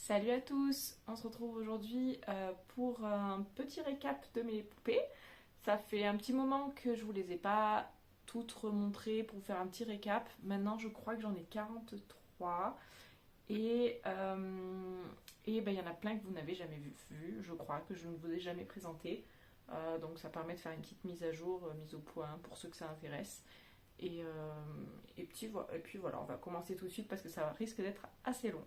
Salut à tous, on se retrouve aujourd'hui pour un petit récap de mes poupées. Ça fait un petit moment que je vous les ai pas toutes remontrées pour vous faire un petit récap. Maintenant je crois que j'en ai 43 et ben, il y en a plein que vous n'avez jamais vu, je crois, que je ne vous ai jamais présenté. Donc ça permet de faire une petite mise à jour, mise au point pour ceux que ça intéresse. Et puis voilà, on va commencer tout de suite parce que ça risque d'être assez long.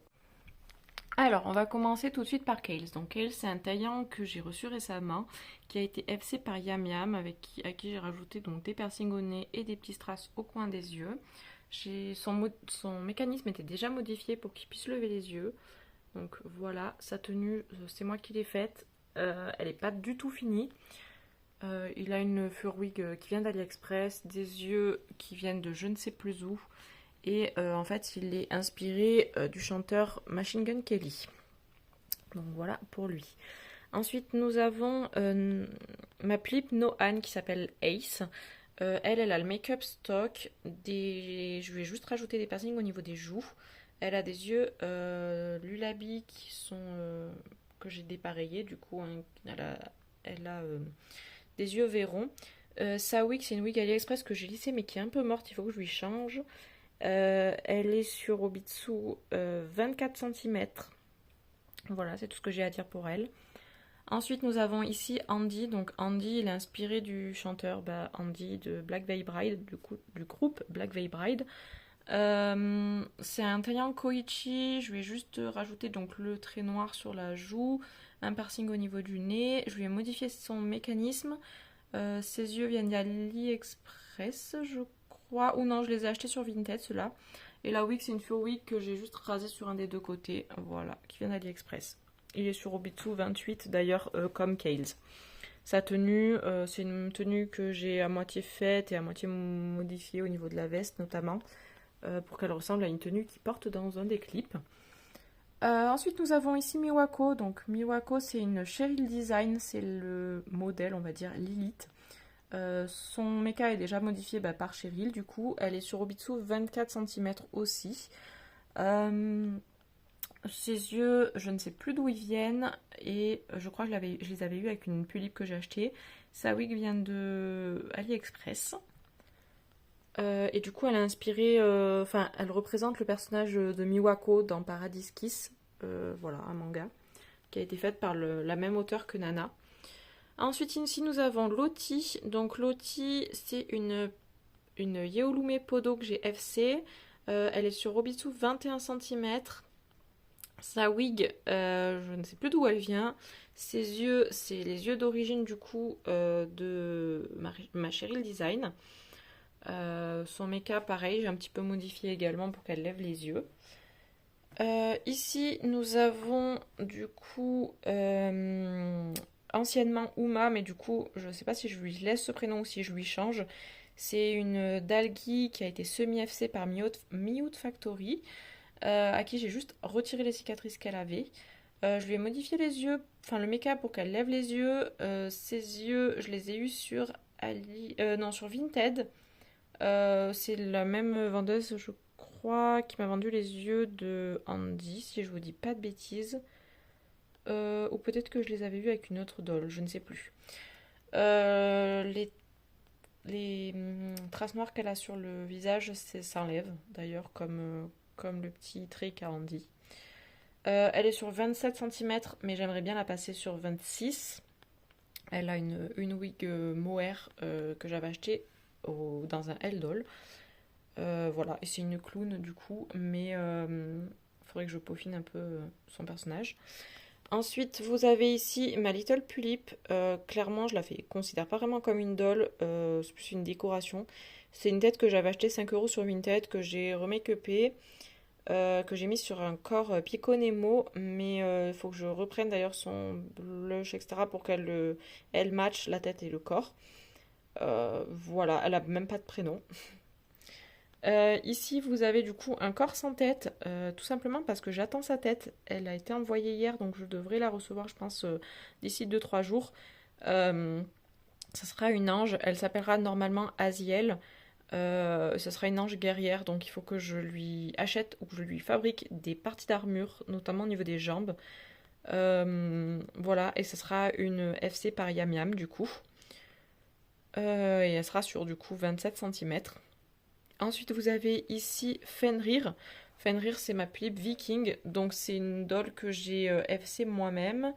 Alors, on va commencer tout de suite par Kales. Donc, Kales, c'est un taillant que j'ai reçu récemment, qui a été FC par Yam Yam, à qui j'ai rajouté donc des piercings au nez et des petits strass au coin des yeux. Son mécanisme était déjà modifié pour qu'il puisse lever les yeux. Donc voilà, sa tenue, c'est moi qui l'ai faite. Elle n'est pas du tout finie. Il a une furwig qui vient d'AliExpress, des yeux qui viennent de je ne sais plus où. Et en fait, il est inspiré du chanteur Machine Gun Kelly. Donc voilà pour lui. Ensuite, nous avons ma Plip Nohan qui s'appelle Ace. Elle a le make-up stock. Je lui ai juste rajouté des piercings au niveau des joues. Elle a des yeux Lulabi qui sont que j'ai dépareillés. Du coup, hein, elle a des yeux verrons. Sa wig, c'est une wig AliExpress que j'ai lissée mais qui est un peu morte. Il faut que je lui change. Elle est sur Obitsu 24 cm. Voilà, c'est tout ce que j'ai à dire pour elle. Ensuite, nous avons ici Andy. Donc, Andy, il est inspiré du chanteur Andy de Black Veil Bride, du groupe Black Veil Bride. C'est un taillant Koichi. Je vais juste rajouter donc le trait noir sur la joue, un piercing au niveau du nez. Je lui ai modifié son mécanisme. Ses yeux viennent d'AliExpress, je crois. Ou non, je les ai achetés sur Vinted, ceux-là. Et la wig, c'est une fur wig que j'ai juste rasée sur un des deux côtés. Voilà, qui vient d'AliExpress. Il est sur Obitsu 28, d'ailleurs, comme Kales. Sa tenue, c'est une tenue que j'ai à moitié faite et à moitié modifiée au niveau de la veste, notamment, pour qu'elle ressemble à une tenue qu'il porte dans un des clips. Ensuite, nous avons ici Miwako. Donc, Miwako, c'est une Cheryl Design, c'est le modèle, on va dire, Lilith. Son mecha est déjà modifié par Cheryl, du coup, elle est sur Obitsu 24 cm aussi. Ses yeux, je ne sais plus d'où ils viennent, et je crois que je les avais eus avec une Pulip que j'ai achetée. Sa wig vient de AliExpress. Et du coup, elle a inspiré, elle représente le personnage de Miwako dans Paradise Kiss, voilà, un manga, qui a été fait par la même auteure que Nana. Ensuite, ici, nous avons Lottie. Donc, Lottie, c'est une Yeolume Podo que j'ai FC. Elle est sur Obitsu 21 cm. Sa wig, je ne sais plus d'où elle vient. Ses yeux, c'est les yeux d'origine du coup de ma Cheryl Design. Son make-up, pareil, j'ai un petit peu modifié également pour qu'elle lève les yeux. Ici, nous avons du coup anciennement Uma, mais du coup, je ne sais pas si je lui laisse ce prénom ou si je lui change. C'est une Dalgi qui a été semi-FC par Miout Factory, à qui j'ai juste retiré les cicatrices qu'elle avait. Je lui ai modifié les yeux, enfin le make-up pour qu'elle lève les yeux. Ses yeux, je les ai eus sur sur Vinted. C'est la même vendeuse, je crois, qui m'a vendu les yeux de Andy, si je vous dis pas de bêtises. Ou peut-être que je les avais vus avec une autre doll, je ne sais plus. Les traces noires qu'elle a sur le visage, ça s'enlève d'ailleurs, comme le petit trait qu'a Andy. Elle est sur 27 cm, mais j'aimerais bien la passer sur 26. Elle a une wig mohair que j'avais achetée dans un L-Doll. Voilà, et c'est une clown du coup, mais il faudrait que je peaufine un peu son personnage. Ensuite, vous avez ici ma Little Pulip. Clairement, je la considère pas vraiment comme une doll, c'est plus une décoration. C'est une tête que j'avais achetée 5 euros sur Vinted, que j'ai remake-upée, que j'ai mis sur un corps Pico Nemo, mais il faut que je reprenne d'ailleurs son blush, etc. pour elle match la tête et le corps. Voilà, elle a même pas de prénom. Ici, vous avez du coup un corps sans tête, tout simplement parce que j'attends sa tête. Elle a été envoyée hier, donc je devrais la recevoir, je pense, d'ici 2-3 jours. Ça sera une ange, elle s'appellera normalement Aziel. Ce sera une ange guerrière, donc il faut que je lui achète ou que je lui fabrique des parties d'armure, notamment au niveau des jambes. Voilà, et ce sera une FC par Yam Yam du coup. Et elle sera sur du coup 27 cm. Ensuite, vous avez ici Fenrir. Fenrir, c'est ma Philippe Viking. Donc, c'est une doll que j'ai FC moi-même,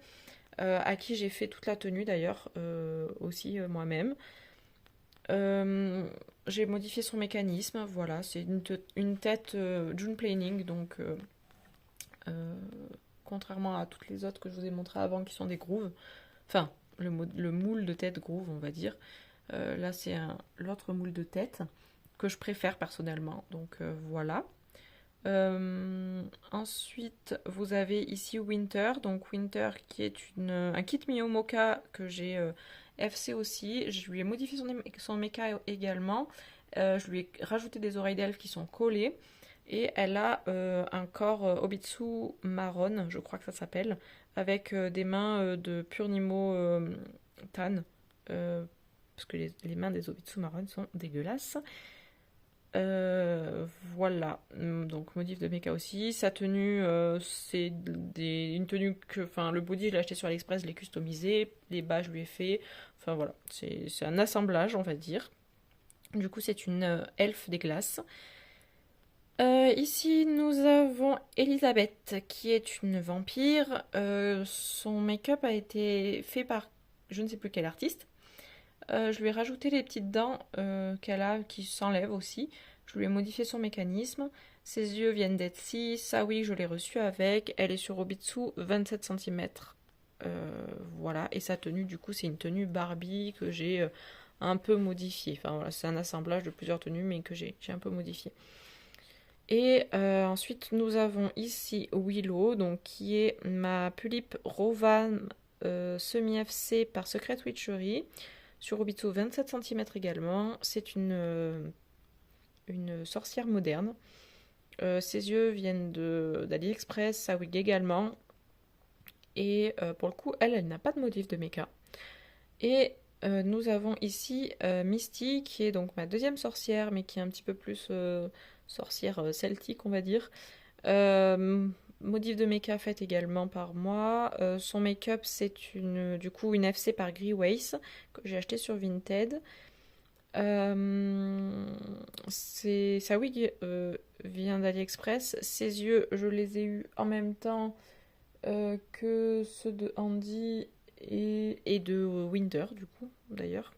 à qui j'ai fait toute la tenue d'ailleurs, aussi moi-même. J'ai modifié son mécanisme. Voilà, c'est une tête June Planing. Donc, contrairement à toutes les autres que je vous ai montrées avant qui sont des grooves, enfin, le moule de tête groove, on va dire. Là, c'est l'autre moule de tête que je préfère personnellement. Donc voilà. Ensuite, vous avez ici Winter. Donc Winter qui est un kit Mio Mocha que j'ai FC aussi. Je lui ai modifié son mecha également. Je lui ai rajouté des oreilles d'elfe qui sont collées. Et elle a un corps Obitsu marron, je crois que ça s'appelle, avec des mains de Purnimo Tan. Parce que les mains des Obitsu marron sont dégueulasses. Voilà, donc modif de mecha aussi. Sa tenue, c'est une tenue que, enfin, le body je l'ai acheté sur AliExpress, je l'ai customisé, les bas je lui ai fait. Enfin voilà, c'est un assemblage, on va dire. Du coup, c'est une elfe des glaces. Ici, nous avons Elisabeth, qui est une vampire. Son make-up a été fait par je ne sais plus quel artiste. Je lui ai rajouté les petites dents qu'elle a, qui s'enlèvent aussi. Je lui ai modifié son mécanisme. Ses yeux viennent d'Etsy. Ça, oui, je l'ai reçu avec. Elle est sur Obitsu, 27 cm. Voilà. Et sa tenue, du coup, c'est une tenue Barbie que j'ai un peu modifiée. Enfin, voilà, c'est un assemblage de plusieurs tenues, mais que j'ai un peu modifié. Et ensuite, nous avons ici Willow, donc, qui est ma Pulipe Rovan semi-FC par Secret Witchery. Sur Obitsu, 27 cm également. C'est une sorcière moderne. Ses yeux viennent d'AliExpress, sa wig également. Et pour le coup, elle n'a pas de motif de mecha. Et nous avons ici Misty, qui est donc ma deuxième sorcière, mais qui est un petit peu plus sorcière celtique, on va dire. Modif de mecha fait également par moi. Son make-up, c'est du coup une FC par Greeways que j'ai acheté sur Vinted. Sa wig vient d'AliExpress. Ses yeux, je les ai eus en même temps que ceux de Andy et de Winter, du coup, d'ailleurs.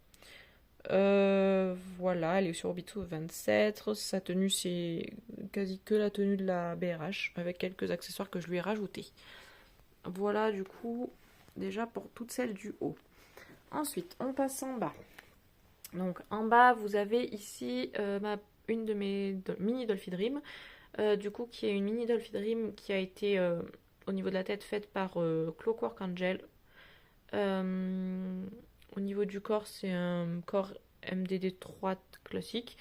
Voilà, elle est sur Obitsu 27. Sa tenue, c'est quasi que la tenue de la BRH, avec quelques accessoires que je lui ai rajoutés. Voilà, du coup, déjà pour toutes celles du haut. Ensuite, on passe en bas. Donc, en bas, vous avez ici une de mes mini Dolphy Dream, du coup, qui est une mini Dolphy Dream qui a été, au niveau de la tête, faite par Clockwork Angel. Au niveau du corps, c'est un corps MDD3 classique.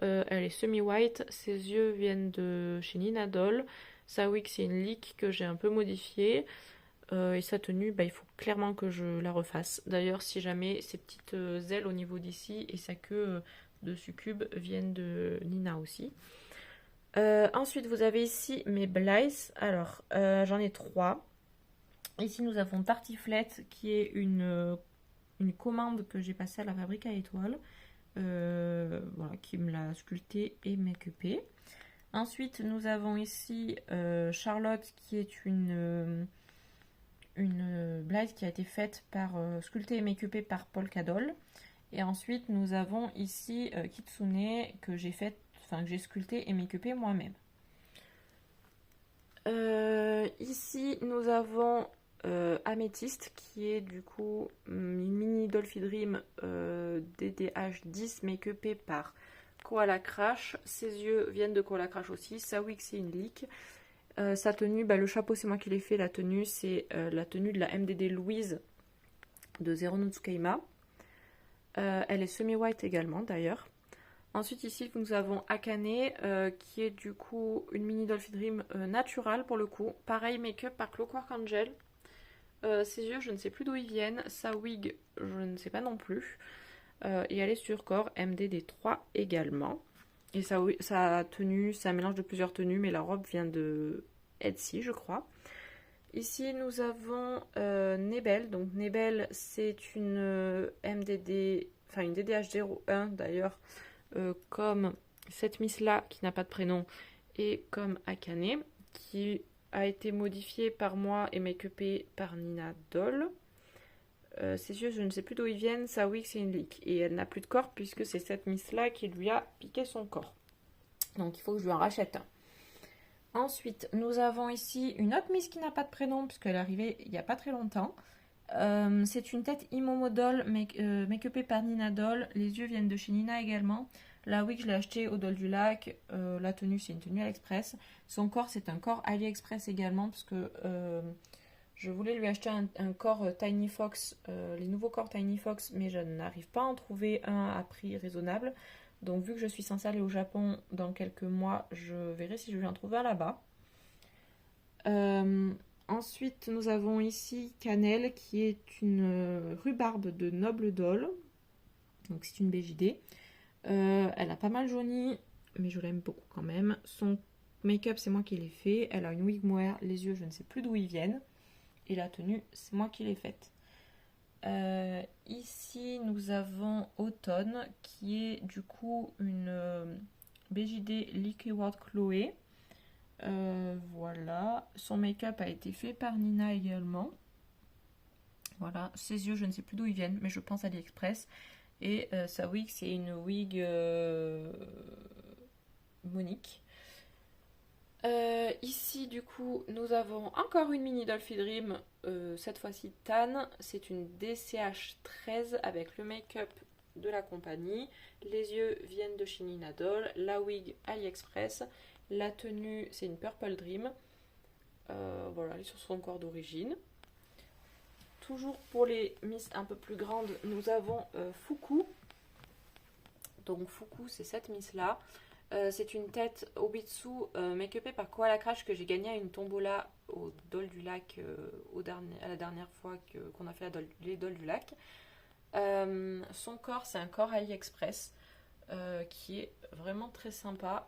Elle est semi-white. Ses yeux viennent de chez Nina Doll. Sa wig, c'est une leak que j'ai un peu modifiée. Et sa tenue, il faut clairement que je la refasse. D'ailleurs, si jamais ces petites ailes au niveau d'ici et sa queue de succube viennent de Nina aussi. Ensuite, vous avez ici mes Blythe. Alors, j'en ai 3. Ici, nous avons Tartiflette, qui est une commande que j'ai passée à la fabrique à étoiles. Voilà, qui me l'a sculptée et make-upée. Ensuite, nous avons ici Charlotte, qui est une Blythe qui a été faite sculptée et make-upée par Paul Cadol. Et ensuite, nous avons ici Kitsune, que j'ai sculptée et make-upée moi-même. Ici, nous avons Améthyste, qui est du coup une mini Dolphy Dream DDH10 make-upée par Koala Crash. Ses yeux viennent de Koala Crash aussi. Sa wig, c'est une leak. Sa tenue, le chapeau, c'est moi qui l'ai fait. La tenue, c'est la tenue de la MDD Louise de Zero no Tsukaima. Elle est semi-white également, d'ailleurs. Ensuite, ici, nous avons Akane, qui est du coup une mini Dolphy Dream naturale pour le coup. Pareil, make-up par Clockwork Angel. Ses yeux, je ne sais plus d'où ils viennent. Sa wig, je ne sais pas non plus. Et elle est sur corps MDD3 également. Et ça a tenue, c'est un mélange de plusieurs tenues, mais la robe vient de Etsy, je crois. Ici, nous avons Nebel. Donc, Nebel, c'est une MDD, enfin une DDH01 d'ailleurs, comme cette Miss-là, qui n'a pas de prénom, et comme Akane, qui a été modifiée par moi et make-upée par Nina Doll. Ses yeux, je ne sais plus d'où ils viennent. Sa wig, c'est une leak. Et elle n'a plus de corps puisque c'est cette Miss-là qui lui a piqué son corps. Donc, il faut que je lui en rachète un. Ensuite, nous avons ici une autre Miss qui n'a pas de prénom puisqu'elle est arrivée il n'y a pas très longtemps. C'est une tête Imomo Doll make-upée par Nina Doll. Les yeux viennent de chez Nina également. La wig, je l'ai achetée au Doll du Lac. La tenue, c'est une tenue AliExpress. Son corps, c'est un corps AliExpress également parce que je voulais lui acheter un corps Tiny Fox, les nouveaux corps Tiny Fox, mais je n'arrive pas à en trouver un à prix raisonnable. Donc vu que je suis censée aller au Japon dans quelques mois, je verrai si je vais en trouver un là-bas. Ensuite, nous avons ici Cannelle, qui est une rhubarbe de Noble Doll. Donc c'est une BJD. Elle a pas mal jauni, mais je l'aime beaucoup quand même. Son make-up, c'est moi qui l'ai fait. Elle a une wig mohair, les yeux, je ne sais plus d'où ils viennent. Et la tenue, c'est moi qui l'ai faite. Ici, nous avons Automne, qui est du coup une BJD Liquid Chloé. Voilà. Son make-up a été fait par Nina également. Voilà. Ses yeux, je ne sais plus d'où ils viennent, mais je pense AliExpress. Et sa wig, c'est une wig Monique. Ici, du coup, nous avons encore une mini Dolphy Dream, cette fois-ci Tan. C'est une DCH13 avec le make-up de la compagnie. Les yeux viennent de chez Nina Doll. La wig AliExpress. La tenue, c'est une Purple Dream. Voilà, elle est sur son corps d'origine. Toujours pour les miss un peu plus grandes, nous avons Fuku. Donc Fuku, c'est cette miss-là. C'est une tête Obitsu make-upée par Koala Crash que j'ai gagné à une tombola au Doll du Lac à la dernière fois qu'on a fait les Doll du Lac. Son corps, c'est un corps AliExpress qui est vraiment très sympa.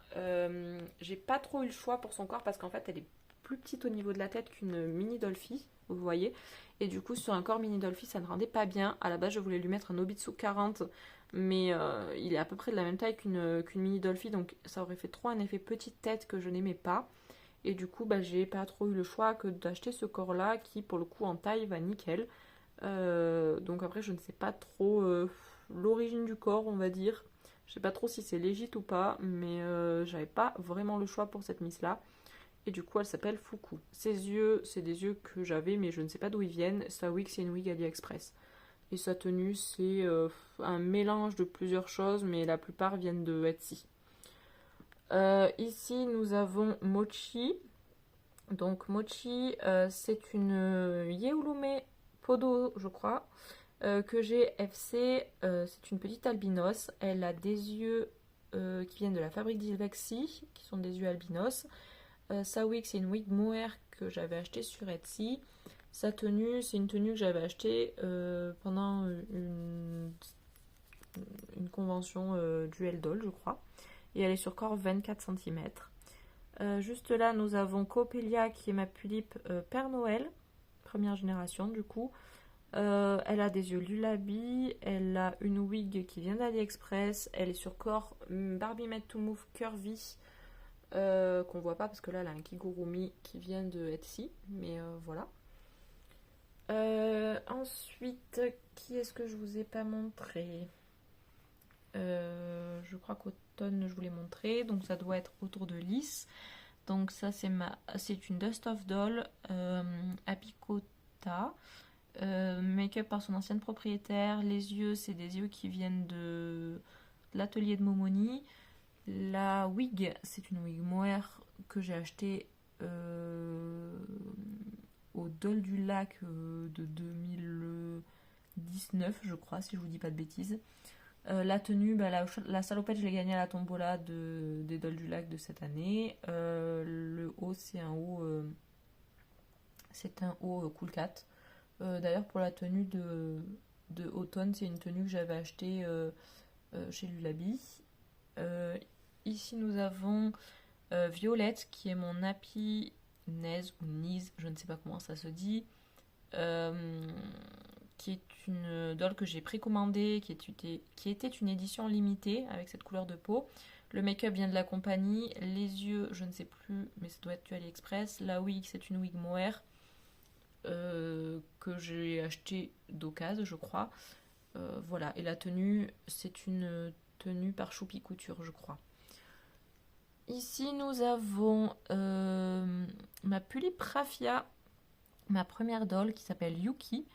J'ai pas trop eu le choix pour son corps parce qu'en fait elle est plus petite au niveau de la tête qu'une mini Dolphy, vous voyez. Et du coup sur un corps mini Dolphy ça ne rendait pas bien. À la base je voulais lui mettre un Obitsu 40 mais il est à peu près de la même taille qu'une mini Dolphy, donc ça aurait fait trop un effet petite tête que je n'aimais pas. Et du coup, j'ai pas trop eu le choix que d'acheter ce corps-là, qui pour le coup en taille va nickel. Donc après, je ne sais pas trop l'origine du corps, on va dire. Je sais pas trop si c'est légit ou pas, mais j'avais pas vraiment le choix pour cette miss-là. Et du coup, elle s'appelle Fuku. Ses yeux, c'est des yeux que j'avais, mais je ne sais pas d'où ils viennent. Sa wig, c'est une wig AliExpress. Et sa tenue, c'est un mélange de plusieurs choses, mais la plupart viennent de Etsy. Ici, nous avons Mochi. Donc, Mochi, c'est une Yeulume Podo, je crois, que j'ai FC. C'est une petite albinos. Elle a des yeux qui viennent de la fabrique d'Ilvexi, qui sont des yeux albinos. Sa wig, c'est une wig mohair que j'avais achetée sur Etsy. Sa tenue, c'est une tenue que j'avais achetée pendant une convention Duel Doll, je crois. Et elle est sur corps 24 cm. Juste là, nous avons Coppelia, qui est ma Pulipe Père Noël, première génération du coup. Elle a des yeux Lulabi, elle a une wig qui vient d'AliExpress, elle est sur corps Barbie Made to Move Curvy, qu'on voit pas parce que là elle a un Kigurumi qui vient de Etsy, mais voilà. Ensuite, qui est-ce que je vous ai pas montré? Je crois qu'Automne je vous l'ai montré, donc ça doit être autour de Lys. Donc ça c'est une Dust of Doll Apicota, make-up par son ancienne propriétaire. Les yeux, c'est des yeux qui viennent de l'atelier de Momoni. La wig, c'est une wig mohair que j'ai achetée au Doll du Lac de 2019, je crois, si je vous dis pas de bêtises. La tenue, la salopette, je l'ai gagnée à la tombola des Doll du Lac de cette année. Le haut, c'est un haut Cool Cat. D'ailleurs, pour la tenue de automne. C'est une tenue que j'avais achetée chez Lulabi. Ici nous avons Violette qui est mon nappy Naise ou Nise, je ne sais pas comment ça se dit, qui est une doll que j'ai précommandée, qui était une édition limitée avec cette couleur de peau. Le make-up vient de la compagnie, les yeux je ne sais plus mais ça doit être du AliExpress. La wig c'est une wig mohair que j'ai acheté d'occasion je crois. Voilà, et la tenue c'est une tenue par Choupi Couture je crois. Ici nous avons ma Pulip Raffia, ma première doll qui s'appelle Yuki,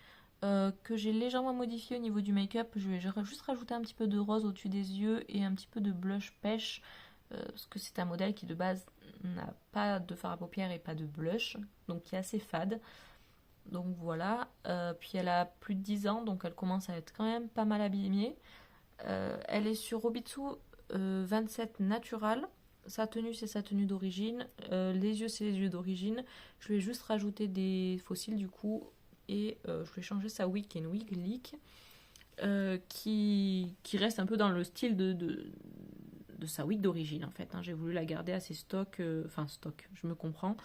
que j'ai légèrement modifiée au niveau du make-up. Je vais juste rajouter un petit peu de rose au-dessus des yeux et un petit peu de blush pêche, parce que c'est un modèle qui de base n'a pas de fard à paupières et pas de blush, donc qui est assez fade. Donc voilà, puis elle a plus de 10 ans, donc elle commence à être quand même pas mal abîmée. Elle est sur Robitsu 27 Natural. Sa tenue c'est sa tenue d'origine, les yeux c'est les yeux d'origine. Je vais juste rajouter des fossiles du coup et je vais changer sa wig qui est une wig leak qui reste un peu dans le style de sa wig d'origine en fait. J'ai voulu la garder assez stock, je me comprends,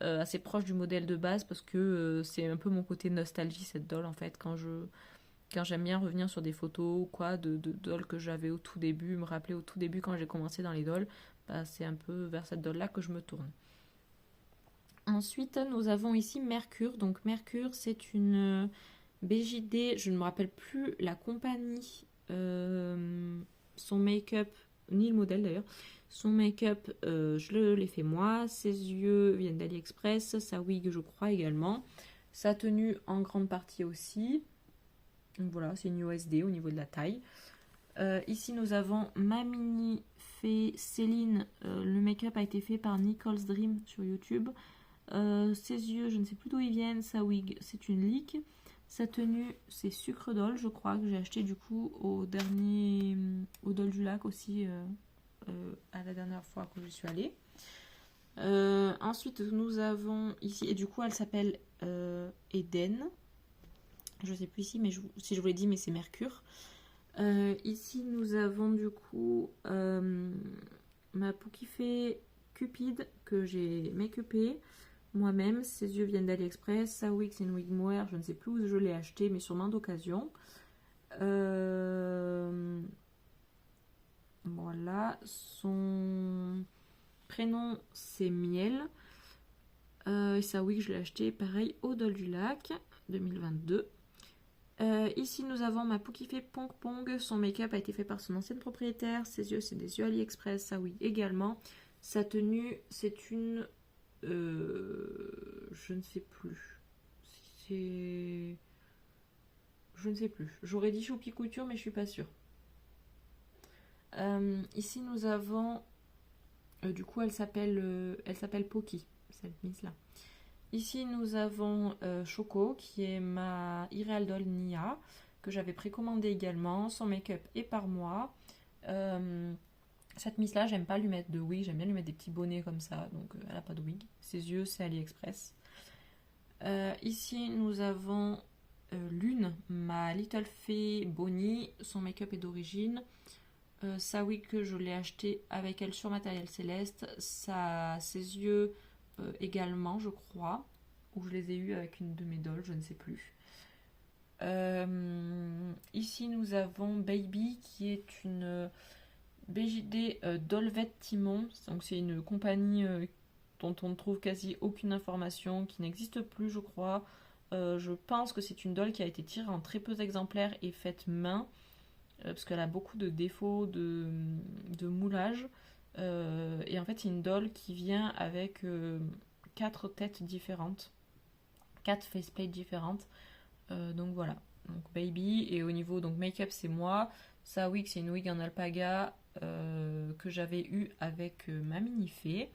assez proche du modèle de base parce que c'est un peu mon côté nostalgie cette doll en fait quand j'aime bien revenir sur des photos ou quoi de dolls que j'avais au tout début, me rappeler au tout début quand j'ai commencé dans les dolls. C'est un peu vers cette doll là que je me tourne. Ensuite nous avons ici Mercure. Donc Mercure c'est une BJD, je ne me rappelle plus la compagnie, son make-up, ni le modèle d'ailleurs. Son make-up je l'ai fait moi, ses yeux viennent d'AliExpress, sa wig je crois également, sa tenue en grande partie aussi. Donc voilà, c'est une USD au niveau de la taille. Ici nous avons ma mini fée Céline, le make-up a été fait par Nicole's Dream sur YouTube. Ses yeux je ne sais plus d'où ils viennent, sa wig c'est une leak, sa tenue c'est Sucre Doll je crois que j'ai acheté du coup au Doll du Lac aussi à la dernière fois que je suis allée. Ensuite nous avons ici, et du coup elle s'appelle Eden, je sais plus ici mais si je vous l'ai dit mais c'est Mercure. Ici nous avons du coup ma Poukifée Cupide que j'ai make-upée moi-même. Ses yeux viennent d'AliExpress, sa wig c'est une wig mohair, je ne sais plus où je l'ai acheté mais sûrement d'occasion. Voilà, son prénom c'est Miel, et sa wig je l'ai acheté pareil au Doll du Lac 2022. Ici nous avons ma Poukifée Pong Pong, son make-up a été fait par son ancienne propriétaire, ses yeux c'est des yeux AliExpress, sa wig également, sa tenue c'est une je ne sais plus, je ne sais plus, j'aurais dit Choupi Couture mais je suis pas sûre. Ici nous avons du coup elle s'appelle Poki, cette mise là. Ici nous avons Choco qui est ma Irreal Doll Nia que j'avais précommandé également. Son make-up est par moi. Cette miss là j'aime pas lui mettre de wig, j'aime bien lui mettre des petits bonnets comme ça, donc elle a pas de wig. Ses yeux c'est AliExpress. Ici nous avons Lune, ma Little Fée Bonnie, son make-up est d'origine. Sa wig que je l'ai acheté avec elle sur Matériel Céleste, ses yeux également je crois, ou je les ai eus avec une de mes dolls, je ne sais plus. Ici nous avons Baby qui est une BJD Dolvet Timon, donc c'est une compagnie dont on ne trouve quasi aucune information, qui n'existe plus je crois. Je pense que c'est une doll qui a été tirée en très peu d'exemplaires et faite main, parce qu'elle a beaucoup de défauts de moulage. Et en fait c'est une doll qui vient avec 4 têtes différentes, 4 faceplates différentes. Donc voilà, donc Baby. Et au niveau donc make-up c'est moi, sa wig c'est une wig en alpaga que j'avais eu avec ma mini fée,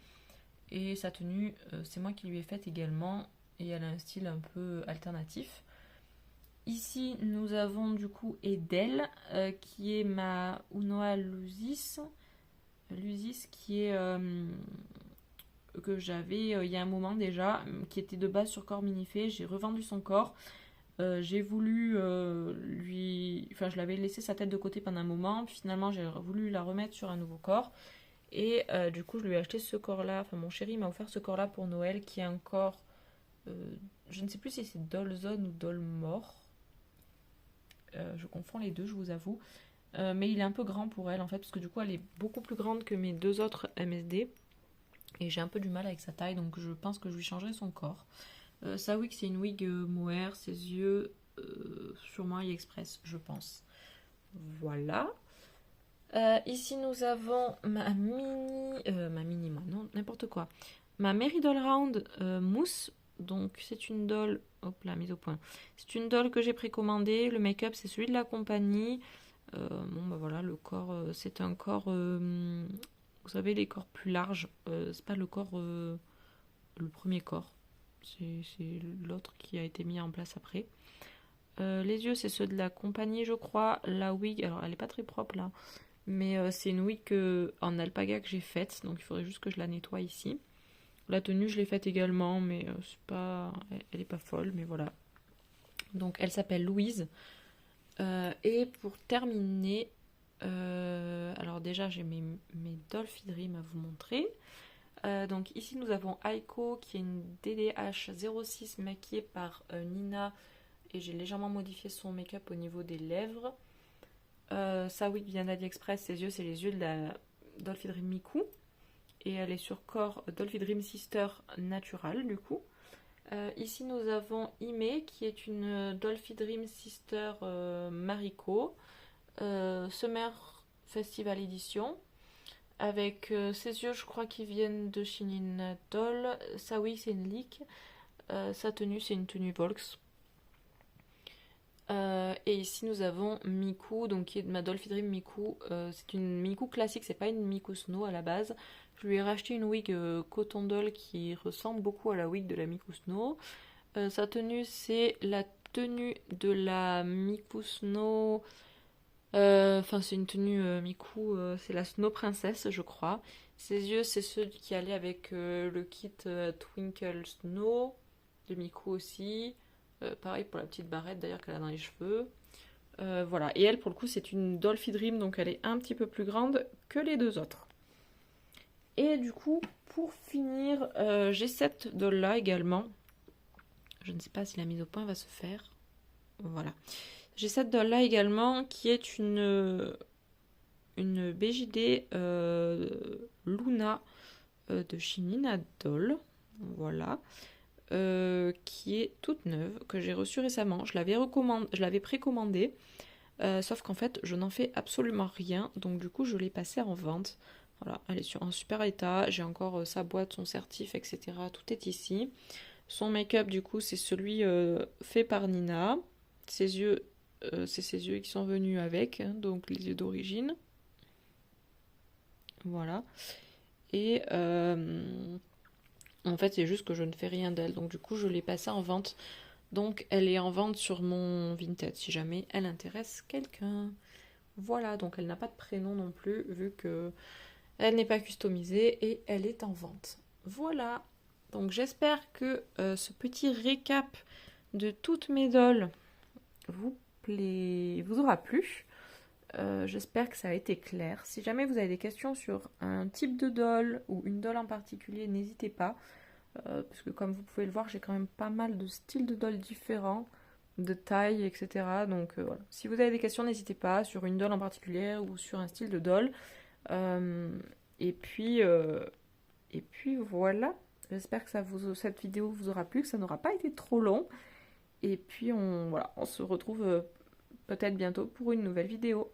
et sa tenue c'est moi qui lui ai faite également, et elle a un style un peu alternatif. Ici nous avons du coup Edel qui est ma Unoa Lusis qui est que j'avais il y a un moment déjà, qui était de base sur corps mini-fée. J'ai revendu son corps J'ai voulu Enfin, je l'avais laissé sa tête de côté pendant un moment, puis finalement j'ai voulu la remettre sur un nouveau corps. Et du coup, je lui ai acheté ce corps-là. Enfin, mon chéri m'a offert ce corps-là pour Noël, qui est un corps. Je ne sais plus si c'est Dolzone ou Dolmore. Je confonds les deux, je vous avoue. Mais il est un peu grand pour elle, en fait, parce que du coup, elle est beaucoup plus grande que mes deux autres MSD. Et j'ai un peu du mal avec sa taille, donc je pense que je lui changerai son corps. Sa wig, c'est une wig mohair, ses yeux, sûrement AliExpress, je pense. Voilà. Ici, nous avons ma mini, moi, non, n'importe quoi. Ma Mary Doll Round mousse. Donc, c'est une doll. Hop là, mise au point. C'est une doll que j'ai précommandée. Le make-up, c'est celui de la compagnie. Bon, bah voilà, le corps, c'est un corps. Vous savez, les corps plus larges. C'est pas le corps. Le premier corps. C'est l'autre qui a été mis en place après. Les yeux, c'est ceux de la compagnie, je crois. La wig, alors elle est pas très propre là. Mais c'est une wig en alpaga que j'ai faite. Donc il faudrait juste que je la nettoie ici. La tenue, je l'ai faite également. Mais c'est pas, elle est pas folle. Mais voilà. Donc elle s'appelle Louise. Et pour terminer. Alors déjà, j'ai mes Dolphy Dream à vous montrer. Donc ici nous avons Aiko qui est une DDH 06 maquillée par Nina et j'ai légèrement modifié son make-up au niveau des lèvres. Sa wig vient d'AliExpress, ses yeux c'est les yeux de la Dolphy Dream Miku et elle est sur corps Dolphy Dream Sister Natural du coup. Ici nous avons Ime qui est une Dolphy Dream Sister Mariko Summer Festival Edition. Avec ses yeux, je crois qu'ils viennent de Shinin Doll. Sa wig, c'est une leak. Sa tenue, c'est une tenue Volks. Et ici, nous avons Miku, donc qui est de ma Dolphy Dream Miku. C'est une Miku classique, c'est pas une Miku Snow à la base. Je lui ai racheté une wig coton doll qui ressemble beaucoup à la wig de la Miku Snow. Sa tenue, c'est la tenue de la Miku Snow. Enfin, c'est une tenue Miku, c'est la Snow Princess, je crois. Ses yeux, c'est ceux qui allaient avec le kit Twinkle Snow de Miku aussi. Pareil pour la petite barrette d'ailleurs qu'elle a dans les cheveux. Voilà. Et elle, pour le coup, c'est une Dolphy Dream, donc elle est un petit peu plus grande que les deux autres. Et du coup, pour finir, j'ai cette doll-là également. Je ne sais pas si la mise au point va se faire. Voilà. J'ai cette doll là également qui est une BJD Luna de Shinin Doll. Voilà. Qui est toute neuve, que j'ai reçue récemment. Je l'avais précommandée. Sauf qu'en fait, je n'en fais absolument rien. Donc du coup, je l'ai passée en vente. Voilà, elle est sur un super état. J'ai encore sa boîte, son certif, etc. Tout est ici. Son make-up, du coup, c'est celui fait par Nina. Ses yeux, c'est ses yeux qui sont venus avec, hein, donc les yeux d'origine. Voilà. Et en fait, c'est juste que je ne fais rien d'elle. Donc du coup, je l'ai passée en vente. Donc elle est en vente sur mon Vinted, si jamais elle intéresse quelqu'un. Voilà, donc elle n'a pas de prénom non plus, vu que elle n'est pas customisée et elle est en vente. Voilà. Donc j'espère que ce petit récap de toutes mes dolls vous aura plu. J'espère que ça a été clair. Si jamais vous avez des questions sur un type de doll ou une doll en particulier, n'hésitez pas. Parce que comme vous pouvez le voir, j'ai quand même pas mal de styles de dolls différents, de taille, etc. Donc voilà. Si vous avez des questions, n'hésitez pas sur une doll en particulier ou sur un style de doll. Et puis voilà. J'espère que cette vidéo vous aura plu, que ça n'aura pas été trop long. Et puis on se retrouve peut-être bientôt pour une nouvelle vidéo.